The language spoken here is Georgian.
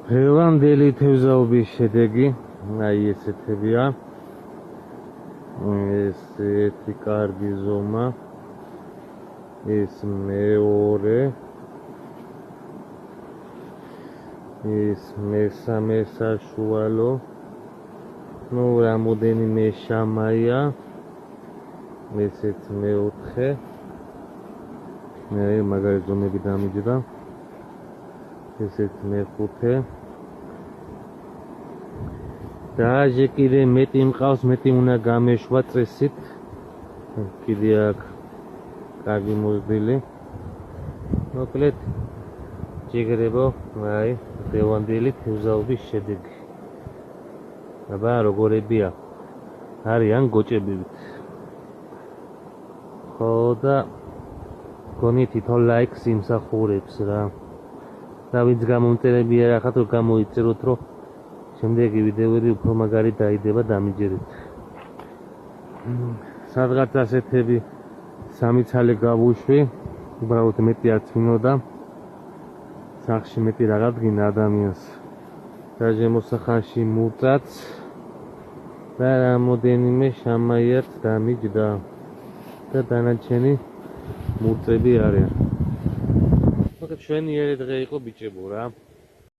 დღევანდელი თევზაობის შედეგი აი ესეთებია. ესეთი კარგი ზომა, ეს მეორე, ეს მესამე საშუალო, ну რამოდენიმე შამაია, ესეც მეოთხე, მე მაგარი ზომები დამიჯდა, ესეც მეხუთე. დაჟე კიდე მეტი მყავს, მეტი უნდა გამეშვა წესით. კიდე აქ კარგი მოზრდილი. მოკლედ ჯიგრებო, აი დღევანდელი თევზაობის შედეგი. აბა როგორებია? არიან გოჭებივით. ხო და გონი თვითონ ლაიქს იმსახურებს რა. და ვინც გამომწერებია რახათ რომ გამოიწეროთ რომ შემდეგი ვიდეოები უფრო მაგარი დაიდება დამიჯერეთ. სადღაც ასეთები სამი ცალი გავუშვი, უბრალოდ მეტი არც მინოდა. სახში მეტი რაღაც გინდა ადამიანს. დაჟე მოსახანში მურწაც და რამოდენიმე შამაიაც დამიჯდა და დანარჩენი მურწები არიან. მოკლედ შვენიერი დღე იყო ბიჭებო რა.